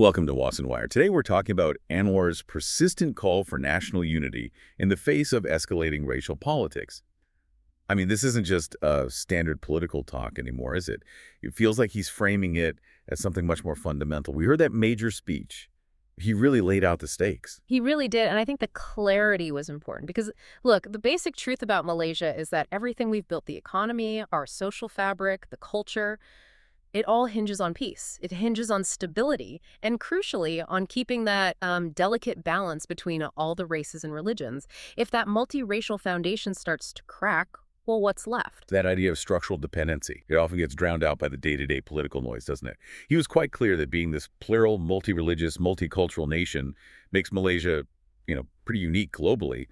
Welcome to Wasson Wire. Today we're talking about Anwar's persistent call for national unity in the face of escalating racial politics. I mean, this isn't just standard political talk anymore, is it? It feels like he's framing it as something much more fundamental. We heard that major speech. He really laid out the stakes. He really did, and I think the clarity was important because, look, the basic truth about Malaysia is that everything we've built, the economy, our social fabric, the culture, it all hinges on peace. It hinges on stability, and crucially, on keeping that delicate balance between all the races and religions. If that multiracial foundation starts to crack, well, what's left? That idea of structural dependency, it often gets drowned out by the day-to-day political noise, doesn't it? He was quite clear that being this plural, multi-religious, multicultural nation makes Malaysia, pretty unique globally,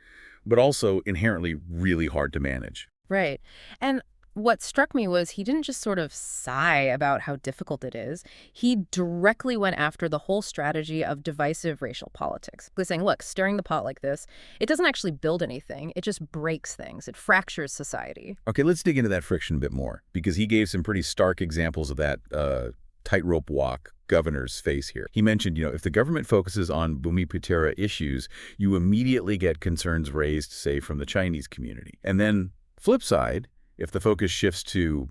but also inherently really hard to manage. Right. And what struck me was he didn't just sort of sigh about how difficult it is. He directly went after the whole strategy of divisive racial politics. He was saying, look, stirring the pot like this, it doesn't actually build anything. It just breaks things. It fractures society. Okay, let's dig into that friction a bit more, because he gave some pretty stark examples of that tightrope walk governors face here. He mentioned, if the government focuses on Bumiputera issues, you immediately get concerns raised, say, from the Chinese community. And then, flip side, if the focus shifts to,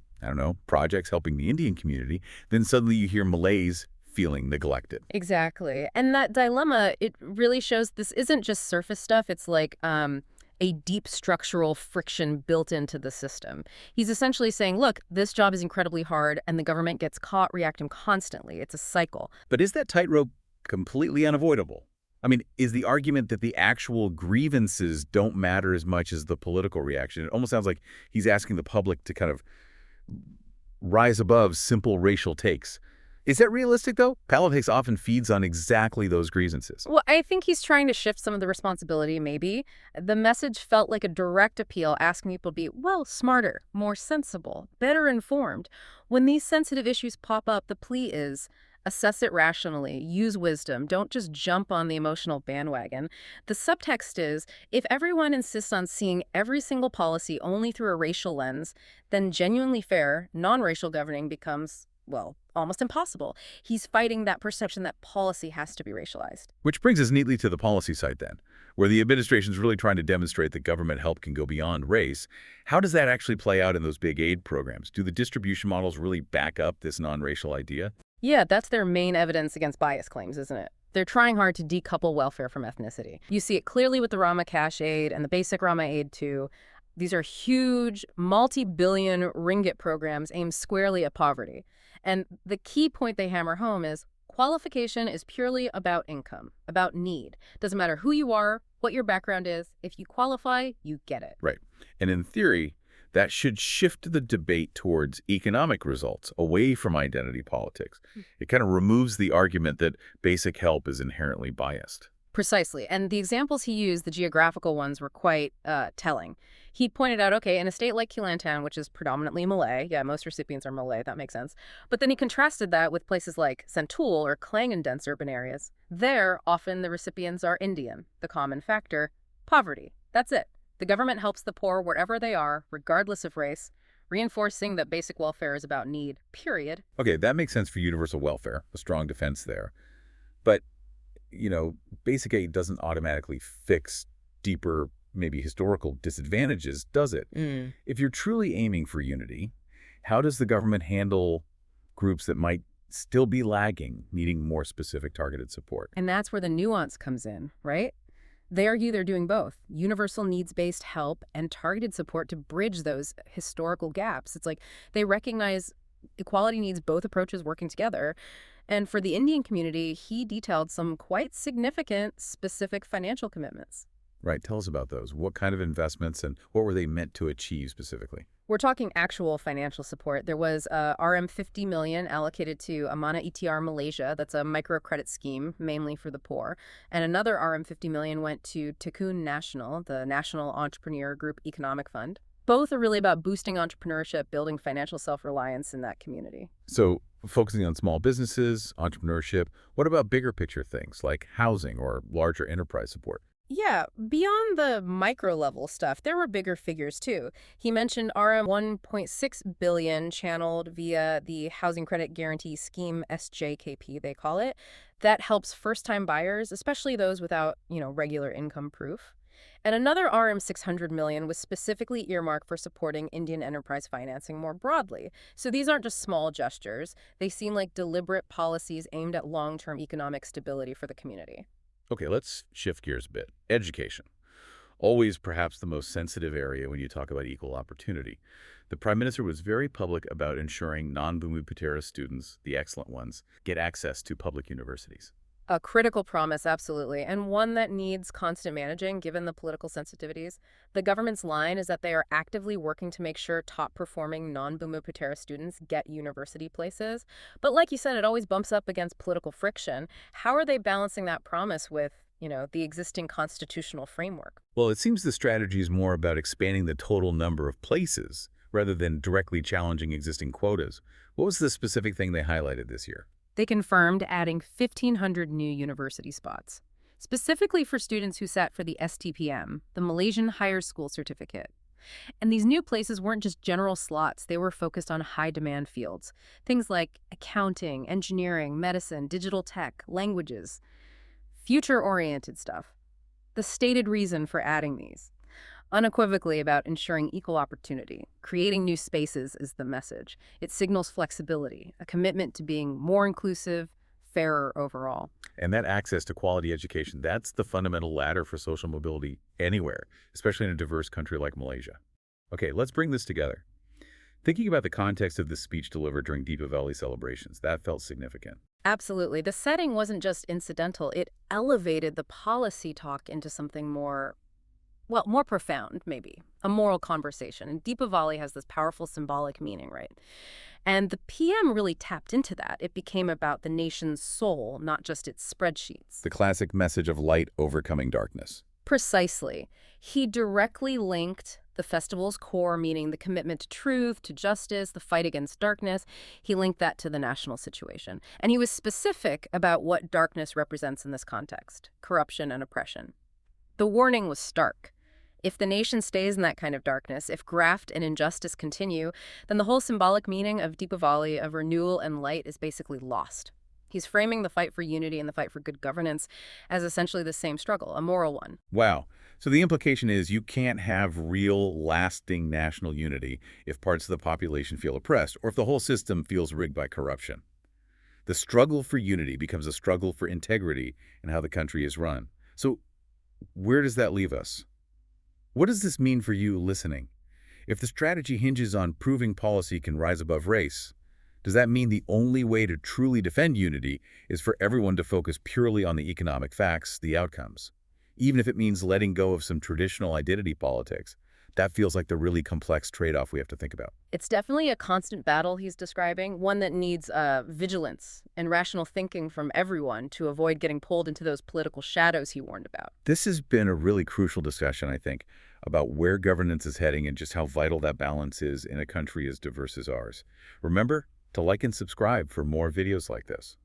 projects helping the Indian community, then suddenly you hear Malays feeling neglected. Exactly. And that dilemma, it really shows this isn't just surface stuff. It's like a deep structural friction built into the system. He's essentially saying, look, this job is incredibly hard and the government gets caught reacting constantly. It's a cycle. But is that tightrope completely unavoidable? I mean, is the argument that the actual grievances don't matter as much as the political reaction? It almost sounds like he's asking the public to kind of rise above simple racial takes. Is that realistic, though? Politics often feeds on exactly those grievances. Well, I think he's trying to shift some of the responsibility, maybe. The message felt like a direct appeal, asking people to be, smarter, more sensible, better informed. When these sensitive issues pop up, the plea is, assess it rationally, use wisdom, don't just jump on the emotional bandwagon. The subtext is, if everyone insists on seeing every single policy only through a racial lens, then genuinely fair, non-racial governing becomes, almost impossible. He's fighting that perception that policy has to be racialized. Which brings us neatly to the policy side then, where the administration's really trying to demonstrate that government help can go beyond race. How does that actually play out in those big aid programs? Do the distribution models really back up this non-racial idea? Yeah, that's their main evidence against bias claims, isn't it? They're trying hard to decouple welfare from ethnicity. You see it clearly with the Rama Cash Aid and the Basic Rama Aid, too. These are huge, multi-billion ringgit programs aimed squarely at poverty. And the key point they hammer home is qualification is purely about income, about need. Doesn't matter who you are, what your background is. If you qualify, you get it. Right. And in theory, that should shift the debate towards economic results, away from identity politics. It kind of removes the argument that basic help is inherently biased. Precisely. And the examples he used, the geographical ones, were quite telling. He pointed out, okay, in a state like Kelantan, which is predominantly Malay, most recipients are Malay, that makes sense. But then he contrasted that with places like Sentul or Klang in dense urban areas. There, often the recipients are Indian. The common factor, poverty. That's it. The government helps the poor wherever they are, regardless of race, reinforcing that basic welfare is about need, period. Okay, that makes sense for universal welfare, a strong defense there. But, basic aid doesn't automatically fix deeper, maybe historical disadvantages, does it? If you're truly aiming for unity, how does the government handle groups that might still be lagging, needing more specific targeted support? And that's where the nuance comes in, right? They argue they're doing both, universal needs-based help and targeted support to bridge those historical gaps. It's like they recognize equality needs both approaches working together. And for the Indian community, he detailed some quite significant specific financial commitments. Right. Tell us about those. What kind of investments and what were they meant to achieve specifically? We're talking actual financial support. There was RM 50 million allocated to Amana ETR Malaysia. That's a microcredit scheme, mainly for the poor. And another RM 50 million went to Tekun Nasional, the National Entrepreneur Group Economic Fund. Both are really about boosting entrepreneurship, building financial self-reliance in that community. So focusing on small businesses, entrepreneurship, what about bigger picture things like housing or larger enterprise support? Yeah, beyond the micro level stuff, there were bigger figures too. He mentioned RM 1.6 billion channeled via the Housing Credit Guarantee Scheme, SJKP they call it, that helps first-time buyers, especially those without, regular income proof. And another RM 600 million was specifically earmarked for supporting Indian enterprise financing more broadly. So these aren't just small gestures. They seem like deliberate policies aimed at long-term economic stability for the community. Okay, let's shift gears a bit. Education. Always perhaps the most sensitive area when you talk about equal opportunity. The Prime Minister was very public about ensuring non-Bhumiputera students, the excellent ones, get access to public universities. A critical promise, absolutely, and one that needs constant managing given the political sensitivities. The government's line is that they are actively working to make sure top-performing non-Bhumiputera students get university places. But like you said, it always bumps up against political friction. How are they balancing that promise with, the existing constitutional framework? Well, it seems the strategy is more about expanding the total number of places rather than directly challenging existing quotas. What was the specific thing they highlighted this year? They confirmed adding 1,500 new university spots, specifically for students who sat for the STPM, the Malaysian Higher School Certificate. And these new places weren't just general slots, they were focused on high-demand fields. Things like accounting, engineering, medicine, digital tech, languages, future-oriented stuff. The stated reason for adding these. Unequivocally about ensuring equal opportunity. Creating new spaces is the message. It signals flexibility, a commitment to being more inclusive, fairer overall. And that access to quality education, that's the fundamental ladder for social mobility anywhere, especially in a diverse country like Malaysia. Okay, let's bring this together. Thinking about the context of this speech delivered during Deepavali celebrations, that felt significant. Absolutely. The setting wasn't just incidental. It elevated the policy talk into something more profound, maybe, a moral conversation. And Deepavali has this powerful symbolic meaning, right? And the PM really tapped into that. It became about the nation's soul, not just its spreadsheets. The classic message of light overcoming darkness. Precisely. He directly linked the festival's core, meaning the commitment to truth, to justice, the fight against darkness. He linked that to the national situation. And he was specific about what darkness represents in this context: corruption and oppression. The warning was stark. If the nation stays in that kind of darkness, if graft and injustice continue, then the whole symbolic meaning of Deepavali, of renewal and light, is basically lost. He's framing the fight for unity and the fight for good governance as essentially the same struggle, a moral one. Wow. So the implication is you can't have real, lasting national unity if parts of the population feel oppressed or if the whole system feels rigged by corruption. The struggle for unity becomes a struggle for integrity in how the country is run. So where does that leave us? What does this mean for you listening? If the strategy hinges on proving policy can rise above race, does that mean the only way to truly defend unity is for everyone to focus purely on the economic facts, the outcomes? Even if it means letting go of some traditional identity politics, that feels like the really complex trade-off we have to think about. It's definitely a constant battle he's describing, one that needs vigilance and rational thinking from everyone to avoid getting pulled into those political shadows he warned about. This has been a really crucial discussion, I think, about where governance is heading and just how vital that balance is in a country as diverse as ours. Remember to like and subscribe for more videos like this.